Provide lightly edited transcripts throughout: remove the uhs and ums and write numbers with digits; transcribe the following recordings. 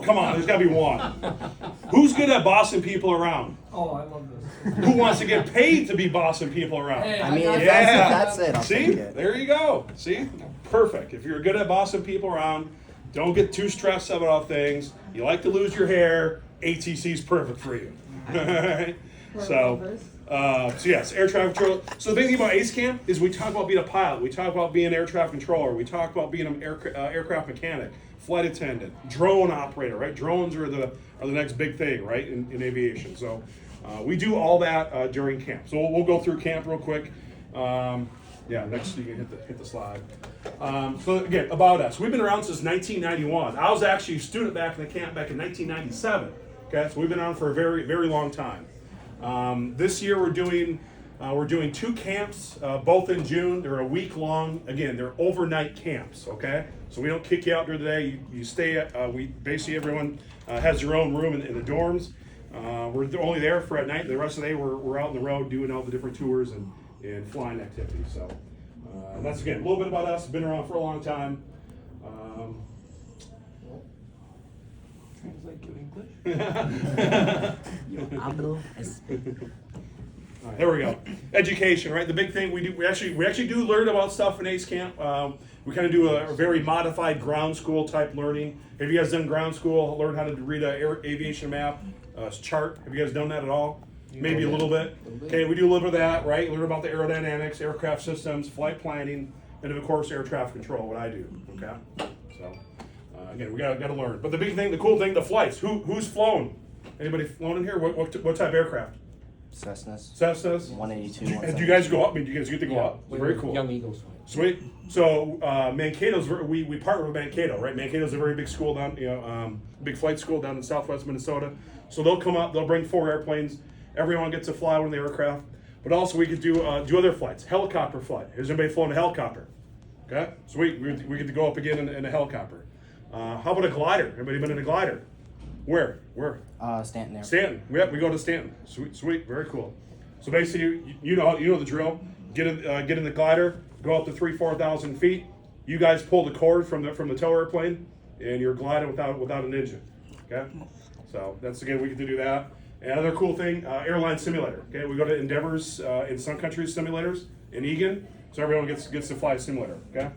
Come on, there's got to be one. Who's good at bossing people around? Oh, I love this. Who wants to get paid to be bossing people around? Hey, I mean, got if Yeah. that's it, I'll See, take it. there you go. See, perfect. If you're good at bossing people around, don't get too stressed about things. You like to lose your hair, ATC's perfect for you. Alright? So yes, air traffic control. So the thing about ACE Camp is we talk about being a pilot, we talk about being an air traffic controller, we talk about being an aircraft mechanic, flight attendant, drone operator, right? Drones are the next big thing, right, in aviation. So we do all that during camp. So we'll go through camp real quick. Yeah, next you can hit the slide. So again, about us. We've been around since 1991. I was actually a student back in the camp back in 1997. Okay, so we've been around for a very, very long time. This year we're doing 2 camps, both in June. They're a week long. Again, they're overnight camps. Okay, so we don't kick you out during the day. You stay. We basically everyone has their own room in the dorms. We're only there for at night. The rest of the day we're out on the road doing all the different tours and flying activities. So that's again a little bit about us. Been around for a long time. Translate to English. Yo hablo All right, there we go. Education, right? The big thing we actually do learn about stuff in ACE Camp. We kind of do a very modified ground school type learning. Have you guys done ground school? Learn how to read an aviation map, chart? Have you guys done that at all? Maybe a little bit. Okay, we do a little bit of that, right? Learn about the aerodynamics, aircraft systems, flight planning, and of course air traffic control. What I do. Okay, so again, we got to learn. But the big thing, the cool thing, the flights. Who's flown? Anybody flown in here? What type of aircraft? Cessnas. Cessnas. 182. And do you guys go up? I mean, do you guys get to go up? We're Very cool. Young Eagles. Sweet. So Mankato's we partner with Mankato, right? Mankato's a very big school down, big flight school down in Southwest Minnesota. So they'll come up. They'll bring 4 airplanes. Everyone gets to fly one of the aircraft. But also we could do other flights. Helicopter flight. Has anybody flown a helicopter? Okay. Sweet. We get to go up again in a helicopter. How about a glider? Anybody been in a glider? Where? Stanton Airport. Stanton. Yep, we go to Stanton. Sweet. Very cool. So basically, you know the drill. Get in the glider. Go up to 3,000-4,000 feet. You guys pull the cord from the tow airplane, and you're gliding without an engine. Okay. So that's again we get to do that. And another cool thing, airline simulator. Okay, we go to Endeavor's in Sun Country simulators in Egan, so everyone gets to fly a simulator. Okay.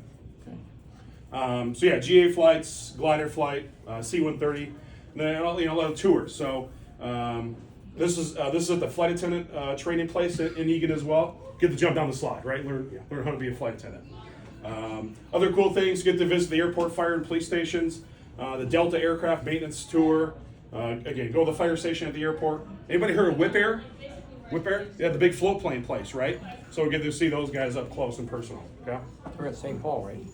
So yeah, GA flights, glider flight, C-130, and then a lot of tours. So this is at the flight attendant training place in Egan as well. Get to jump down the slide, right? Learn how to be a flight attendant. Other cool things: get to visit the airport, fire, and police stations. The Delta aircraft maintenance tour. Again, go to the fire station at the airport. Anybody heard of Whip Air? Whip Air? Yeah, the big float plane place, right? So we get to see those guys up close and personal. Okay. We're at St. Paul, right?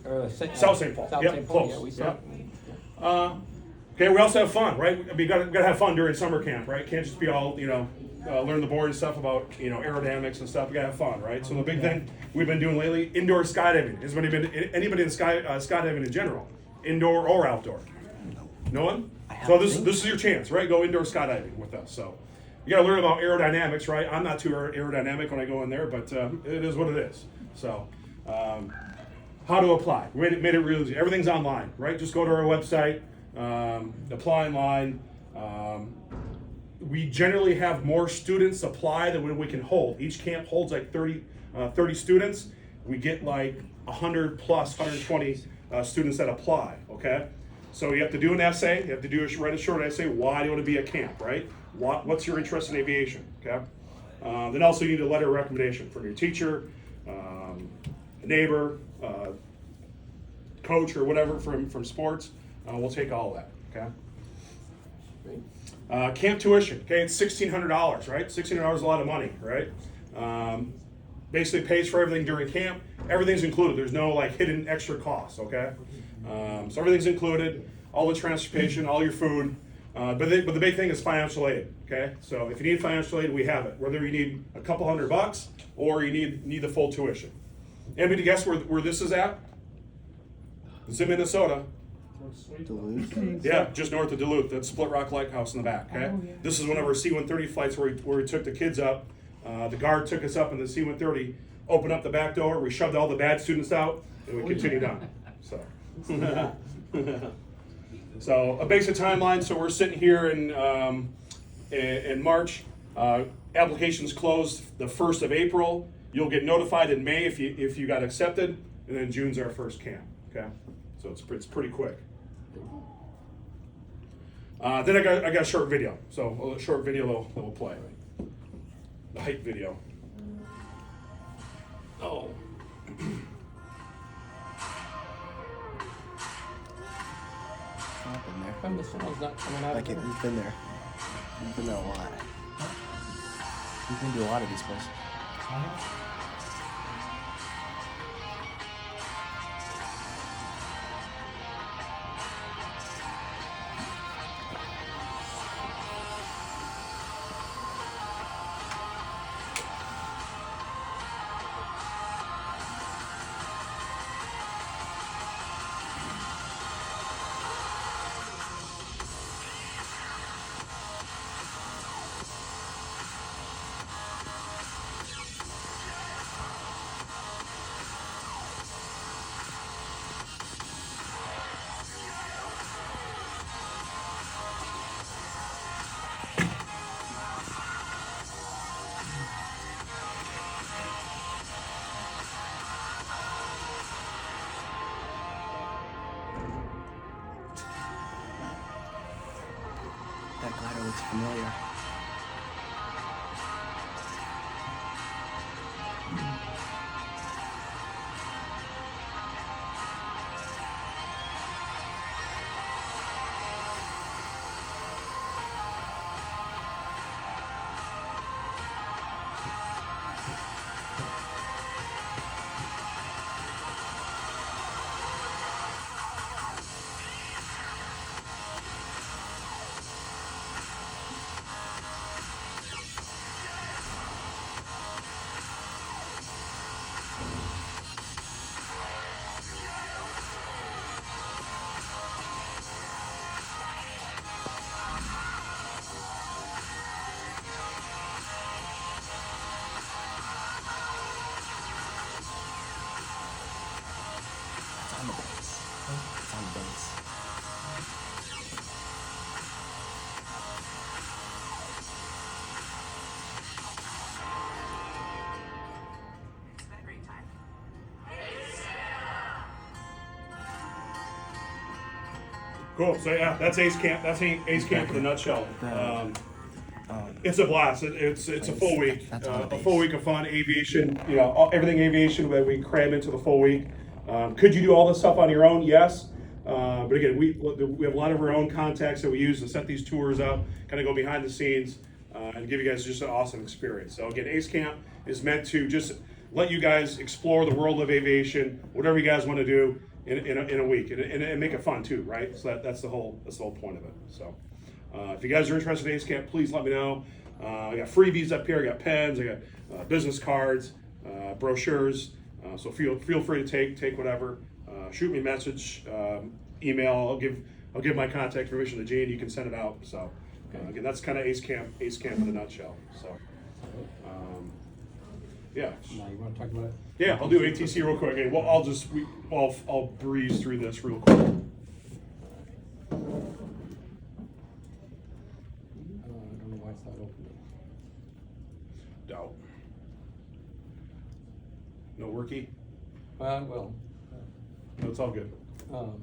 South St. Paul. South Yep, St. Paul. close. Yeah, we saw. Yep. Okay, we also have fun, right? I mean, you gotta have fun during summer camp, right? Can't just be all learn the boring stuff about aerodynamics and stuff. You gotta have fun, right? So the big thing we've been doing lately: indoor skydiving. Has anybody in skydiving in general, indoor or outdoor? No one. So this is your chance, right? Go indoor skydiving with us. So you got to learn about aerodynamics, right? I'm not too aerodynamic when I go in there, but it is what it is. So how to apply? We made it really easy. Everything's online, right? Just go to our website, apply online. We generally have more students apply than we can hold. Each camp holds like 30 students. We get like 100 plus, 120 students that apply, okay? So you have to do an essay. You have to write a short essay. Why do you want to be at camp, right? What's your interest in aviation, okay? Then also you need a letter of recommendation from your teacher, a neighbor, coach, or whatever from sports. We'll take all of that, okay? Camp tuition, okay? It's $1,600, right? $1,600 is a lot of money, right? Basically pays for everything during camp. Everything's included. There's no hidden extra costs, okay? So everything's included, all the transportation, all your food, but the big thing is financial aid. Okay, so if you need financial aid, we have it. Whether you need a couple $100 or you need the full tuition. Anybody guess where this is at? It's in Minnesota. Duluth. Yeah, just north of Duluth. That's Split Rock Lighthouse in the back. Okay, this is one of our C-130 flights where we took the kids up. The guard took us up in the C-130, opened up the back door, we shoved all the bad students out, and we continued on. So. So a basic timeline. So we're sitting here in March. Applications close the 1st of April. You'll get notified in May if you got accepted, and then June's our first camp. Okay, so it's pretty quick. Then I got a short video. So a short video that will play. The hype video. Oh. I've been there. And the sun's not coming out. Like of we've been there. We've been there a lot. We've been to a lot of these places. That glider looks familiar. It's on the base. It's on the base. Cool. So yeah, that's Ace Camp. That's Ace Camp in a nutshell. It's a blast. It's a full week. That's on the A base. full week of fun. Aviation. You know, everything aviation that we cram into the full week. Could you do all this stuff on your own? Yes. But again, we have a lot of our own contacts that we use to set these tours up, kind of go behind the scenes, and give you guys just an awesome experience. So again, Ace Camp is meant to just let you guys explore the world of aviation, whatever you guys want to do in a week, and make it fun too, right? So that's the whole point of it. So if you guys are interested in Ace Camp, please let me know. I got freebies up here. I got pens. I got business cards, brochures. So feel free to take whatever. Shoot me a message, email. I'll give my contact information to Gene. You can send it out. So again, that's kind of Ace Camp in a nutshell. So yeah. Now you want to talk about it? Yeah, I'll do ATC real quick. Okay, well, I'll breeze through this real quick. I don't know why it's not open. Doubt. No worky? Well, No, it's all good. um,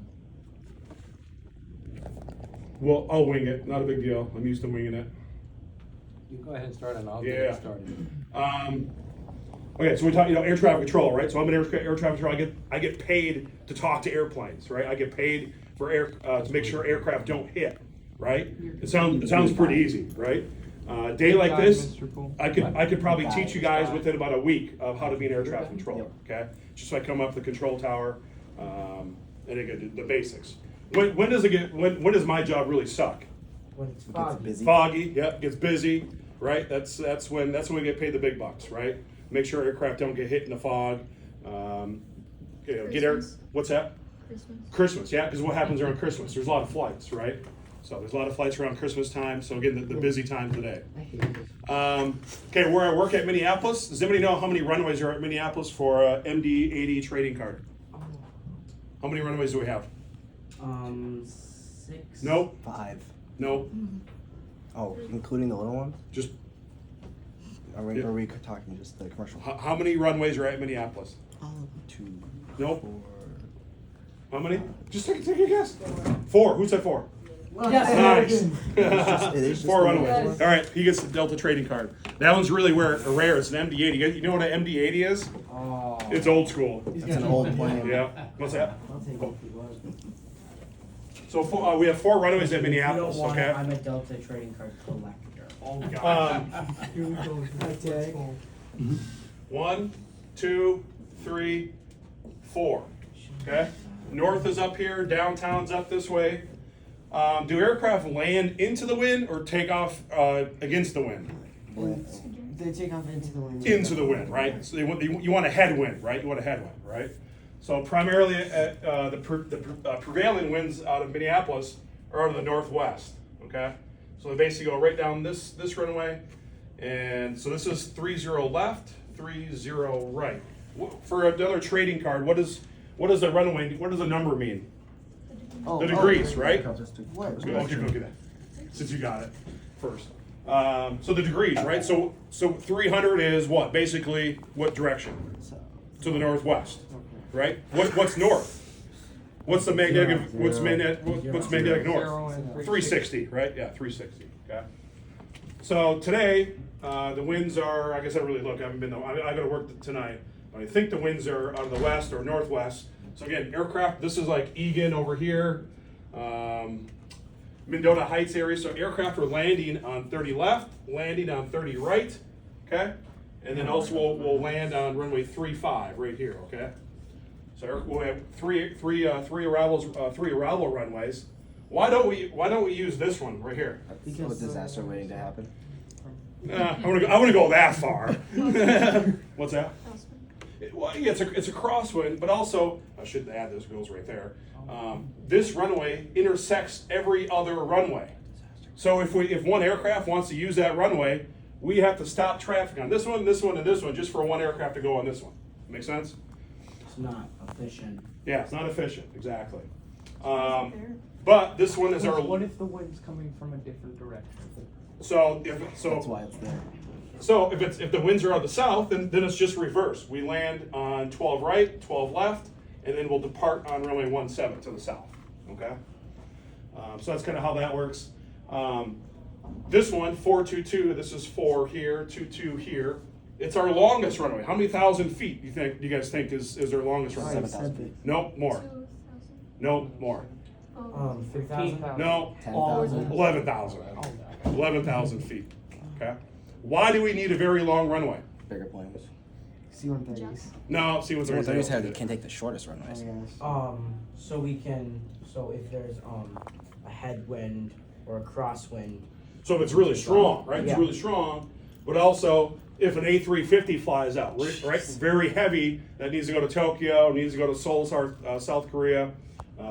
Well, I'll wing it. Not a big deal. I'm used to winging it. you go ahead and start and I'll get Yeah. it started. Okay, so we talk, air traffic control, right? So I'm an air traffic control. I get paid to talk to airplanes, right? I get paid for to make sure aircraft don't hit, right? It sounds pretty easy, right? A day like this, I could probably teach you guys within about a week of how to be an air traffic controller. Okay, just so I come up the control tower, and again the basics. When does my job really suck? When it's It gets foggy. busy. Foggy, yep, gets busy, right? That's when we get paid the big bucks, right? Make sure aircraft don't get hit in the fog. Get air. Christmas. What's that? Christmas. Christmas, yeah, because what happens around Christmas? There's a lot of flights, right? So there's a lot of flights around Christmas time. So again, the busy time today. I hate this. Okay, where I work at Minneapolis. Does anybody know how many runways are at Minneapolis for MD-80 trading card? How many runways do we have? 6. Nope. 5. Nope. Oh, including the little ones? Just Are we talking just the commercial? how many runways are at Minneapolis? 2. Nope. 4. How many? Just take a guess. 4. Who said 4? Yes. Nice. It is just 4 the runaways. ones. All right, he gets the Delta trading card. That one's really rare. It's an MD-80. You know what an MD-80 is? Oh. It's old school. That's an old plane. Yeah. What's that? I'll take it if you want. So we have 4 runaways at If you Minneapolis. don't want Okay. it, I'm a Delta trading card collector. Oh God. Here we go. Okay. 1, 2, 3, 4. Okay. North is up here. Downtown's up this way. Do aircraft land into the wind or take off against the wind? They take off into the wind. Into the wind, right? So you want a headwind, right? You want a headwind, right? So primarily, the prevailing winds out of Minneapolis are out of the northwest. Okay, so they basically go right down this runway, and so this is 30 left, 30 right. For another trading card, what does the runway? What does the number mean? The degrees, right? What? Okay, go get that. Since you got it first. So the degrees, right? So 300 is what? Basically, what direction? To the northwest, right? What's north? What's the magnetic? What's magnetic north? 360, right? Yeah, 360. Okay. So today, the winds are. I guess I really look. I haven't been. I got to work tonight. I think the winds are out of the west or northwest. So again, aircraft. This is like Egan over here. Mendota Heights area, so aircraft are landing on 30 left, landing on 30 right, okay? And then also we'll land on runway 35 right here, okay? So we'll have three arrival runways. Why don't we use this one right here? So a disaster waiting to happen. I want to go that far. What's that? Well, yeah, it's a crosswind, but also I should add this goes right there. This runway intersects every other runway. So if one aircraft wants to use that runway, we have to stop traffic on this one, and this one, just for one aircraft to go on this one. Make sense? It's not efficient. Yeah, it's not efficient, exactly. But this one is our. What if the wind's coming from a different direction? That's why it's there. So if the winds are out of the south, then it's just reverse. We land on 12 right, 12 left, and then we'll depart on runway 17 to the south. Okay. So that's kind of how that works. This one 422. This is 4 here, 22 here. It's our longest runway. How many thousand feet do you guys think is our longest runway? 7,000 feet. No, more. No, more. 3,000. No, 10,000. 11,000. 11,000 feet. Okay. Why do we need a very long runway? Bigger planes. C-130s. No, see what's C-130s can't take the shortest I runways. guess. So if there's a headwind or a crosswind. So if it's really strong, right? It's Yeah. really strong, but also if an A350 flies out, right? Very heavy, that needs to go to Tokyo, needs to go to Seoul, South Korea.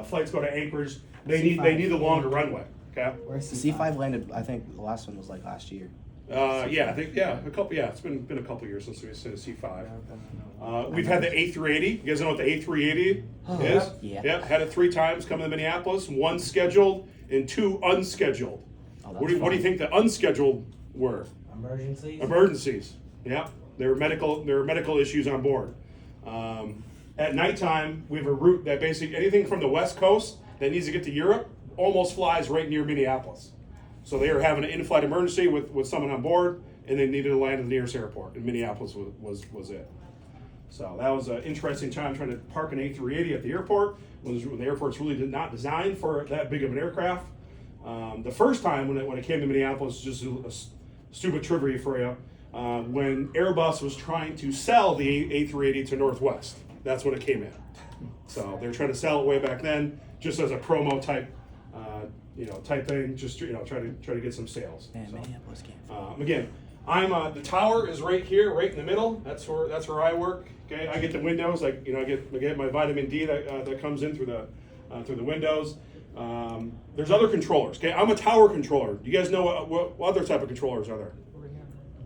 Flights go to Anchorage. They need the longer runway. Okay. Where's C5 landed, I think the last one was like last year. Yeah, I think a couple. Yeah, it's been a couple years since we've seen a C5. We've had the A380. You guys know what the A380 is? Yeah. Yep. Had it 3 times coming to Minneapolis. 1 scheduled and 2 unscheduled. Oh, What do you think the unscheduled were? Emergencies? Emergencies. Yeah, there were medical issues on board. At nighttime, we have a route that basically anything from the West Coast that needs to get to Europe almost flies right near Minneapolis. So they were having an in-flight emergency with someone on board, and they needed to land at the nearest airport, and Minneapolis was it. So that was an interesting time trying to park an A380 at the airport when the airport's really not designed for that big of an aircraft. The first time when it came to Minneapolis, just a stupid trivia for you, when Airbus was trying to sell the A380 to Northwest. That's when it came in. So they were trying to sell it way back then, just as a promo type thing, just try to get some sales. Man, So, Minneapolis can't. again, I'm the tower is right here, right in the middle. That's where I work. Okay, I get the windows. I get my vitamin D that comes in through the windows. There's other controllers. Okay, I'm a tower controller. You guys know what other type of controllers are there?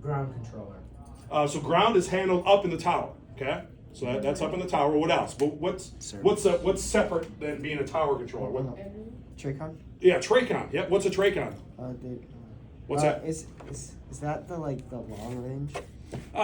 Ground controller. So ground is handled up in the tower. Okay, so that's up in the tower. What else? But what's separate than being a tower controller? Tracon? Yeah, Tracon. Yeah, what's a Tracon? They, What's that? Is that the long range?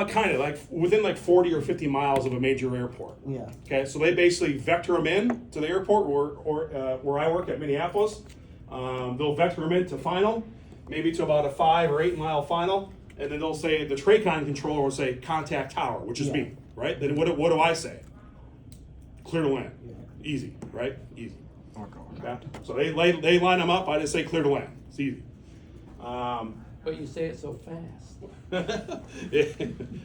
Kind of like within like 40 or 50 miles of a major airport. Yeah. Okay, so they basically vector them in to the airport where I work at Minneapolis. They'll vector them into final, maybe to about a 5 or 8 mile final, and then they'll say the Tracon controller will say contact tower, which is me, right? Then what do I say? Clear to land. Yeah. Easy, right? Easy. Okay. So they line them up. I just say clear to land. It's easy. But you say it so fast.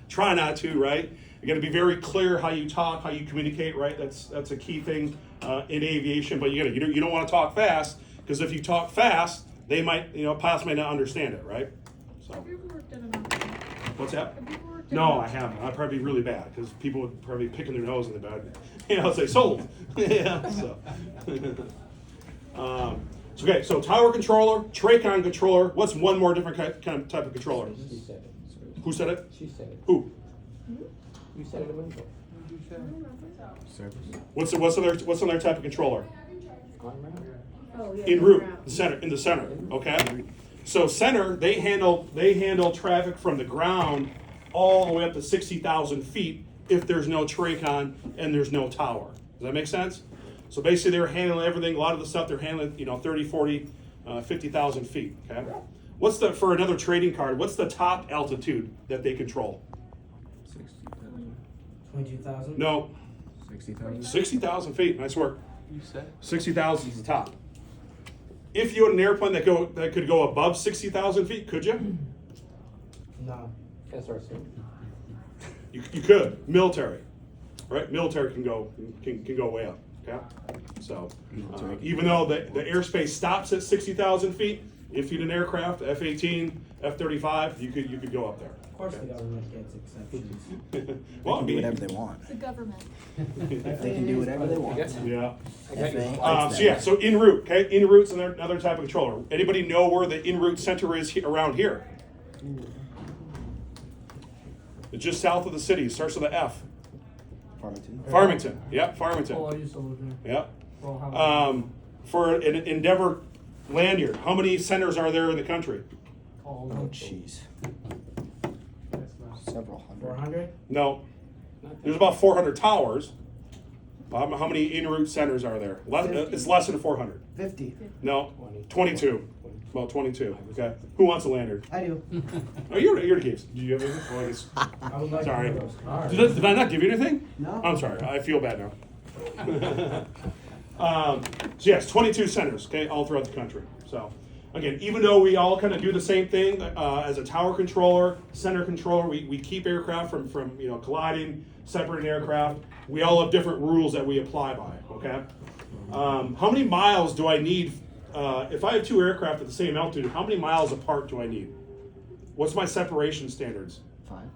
Try not to, right? You got to be very clear how you talk, how you communicate, right? That's a key thing in aviation. But you don't want to talk fast, because if you talk fast, they might, pilots may not understand it, right? So. Have you ever worked at an airport? What's that? Have you ever worked at No, an I haven't. I'd probably be really bad, because people would probably be picking their nose in the bed. Say sold. Yeah. So. Okay, so tower controller, Tracon controller. What's one more different kind of type of controller? She said it. Who said it? She said it. Who? You said it a minute ago. What's another type of controller? On round. Oh, yeah. En route, in the center. Okay. So center, they handle traffic from the ground all the way up to 60,000 feet if there's no Tracon and there's no tower. Does that make sense? So basically they're handling everything. A lot of the stuff they're handling, 30, 40, 50,000 feet. Okay. For another trading card, what's the top altitude that they control? 22,000? No. 60,000. 60,000 feet. Nice work. You said 60,000 is the top. If you had an airplane that could go above 60,000 feet, could you? No. SRC. You could. Military, right? Military can go way up. Okay. So even though the airspace stops at 60,000 feet, if you had an aircraft, F-18, F-35, you could go up there. Of course the government gets exceptions. Well, I Do mean, whatever they want. The government. They can do whatever they want. yeah. FA. So en route, okay? En route's another type of controller. Anybody know where the en route center is around here? It's just south of the city. It starts with an F. Farmington. Yep, Farmington. Oh, I used to live there. Yep. Well, how For an Endeavor lanyard, how many centers are there in the country? all Oh, of them. jeez. That's not. Several hundred. 400? No. There's about 400 towers. How many en route centers are there? It's less than 400. 50. No, 22. About 22. Okay. Who wants a lanyard? I do. Oh, you're the Keeps. Do you have anything? Oh, I guess. I would like Sorry. one of those cars. Did I not give you anything? No. I'm sorry. I feel bad now. So yes, 22 centers, okay, all throughout the country. So again, even though we all kind of do the same thing as a tower controller, center controller, we keep aircraft from colliding, separating aircraft. We all have different rules that we apply by. Okay. How many miles do I need? If I have two aircraft at the same altitude, how many miles apart do I need? What's my separation standards? 5.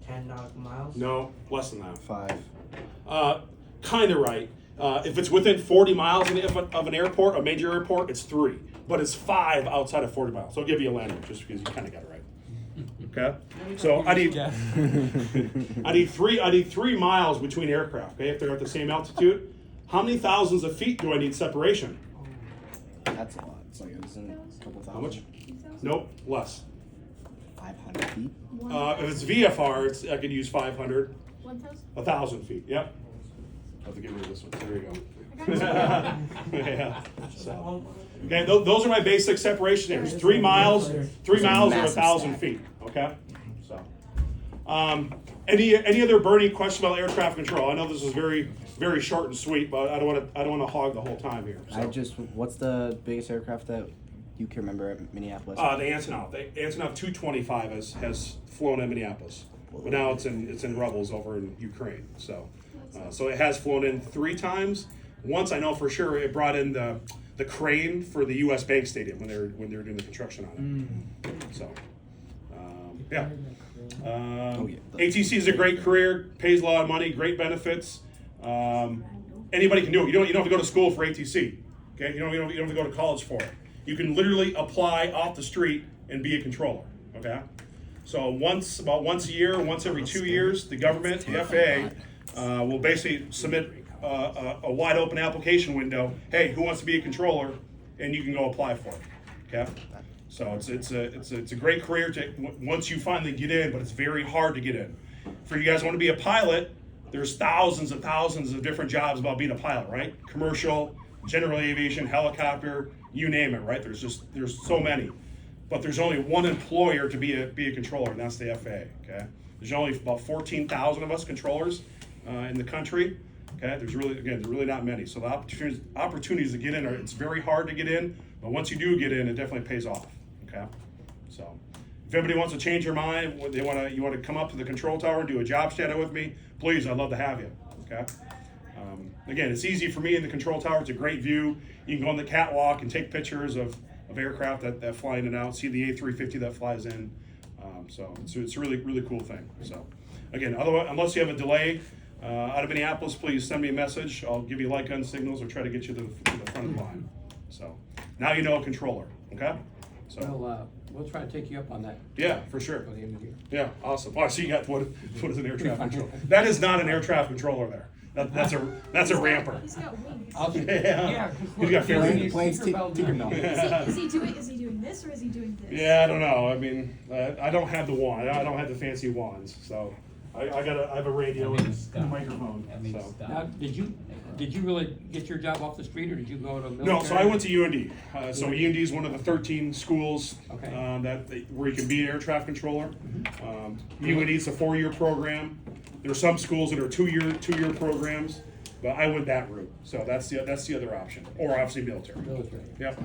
10 nautical miles? No, less than that. 5. Kind of right. If it's within 40 miles of an airport, a major airport, it's 3. But it's 5 outside of 40 miles. So I'll give you a lanyard just because you kind of got it right. Okay. So I need 3 miles between aircraft. Okay, if they're at the same altitude. How many thousands of feet do I need separation? That's a lot. It's like, isn't it a couple thousand? How much? Nope, less. 500 feet? If it's VFR, I could use 500. 1,000? 1,000 feet. Yep. I'll have to get rid of this one. There you go. Yeah. So, okay, those are my basic separation areas. 3 miles. 3 miles or massive 1,000 stack. feet. Okay. So, any other burning question about air traffic control? I know this is very short and sweet, but I don't want to hog the whole time here. So. What's the biggest aircraft that you can remember at Minneapolis? The Antonov. The Antonov 225 has flown in Minneapolis, but now it's in rubbles over in Ukraine. So it has flown in 3 times. Once I know for sure it brought in the crane for the U.S. Bank Stadium when they were doing the construction on it. So yeah. ATC is a great career, pays a lot of money, great benefits. Anybody can do it. You don't have to go to school for ATC. Okay, you don't have to go to college for it. You can literally apply off the street and be a controller. Okay, so about once a year, once every 2 years, the government, the FAA, will basically submit a wide open application window. Hey, who wants to be a controller? And you can go apply for it. Okay. So it's a great career once you finally get in, but it's very hard to get in. For you guys who want to be a pilot, there's thousands and thousands of different jobs about being a pilot, right? Commercial, general aviation, helicopter, you name it, right? There's so many. But there's only one employer to be a controller, and that's the FAA. Okay, there's only about 14,000 of us controllers in the country. Okay, there's really not many. So the opportunities to get in it's very hard to get in, but once you do get in, it definitely pays off. Okay, so if anybody wants to change their mind, you want to come up to the control tower and do a job shadow with me, please, I'd love to have you. Okay. Again, it's easy for me in the control tower. It's a great view. You can go on the catwalk and take pictures of aircraft that fly in and out, see the A350 that flies in. So it's a really cool thing. So again, unless you have a delay out of Minneapolis, please send me a message. I'll give you light gun signals or try to get you to the front of the line. So now you know a controller, okay? So Well, we'll try to take you up on that yeah, for sure. by the end of the year. Yeah, awesome. Oh, so you got what is an air traffic controller? That is not an air traffic controller there. That's a ramper. He's got wings. Yeah. 'cause He's got look, fair he's planes, Tinkerbell Tinkerbell. now. Is he doing this or is he doing this? Yeah, I don't know. I mean, I don't have the wand. I don't have the fancy wands. So I have a radio and a microphone. So. Now, did you really get your job off the street, or did you go to military? No, so I went to UND. So UND is one of the 13 schools Okay. where you can be an air traffic controller. UND is a 4-year program. There are some schools that are 2-year programs, but I went that route. So that's the other option, or obviously military. Military. Yep.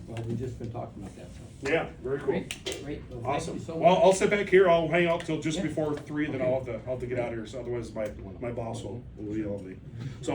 Well, we've just been talking about that, so. Yeah, very cool. Great. Well, thank Awesome. you so Well, much. I'll sit back here. I'll hang out till just Yeah. before 3. Then I'll have to get out of here. So otherwise, my boss will yell at me. So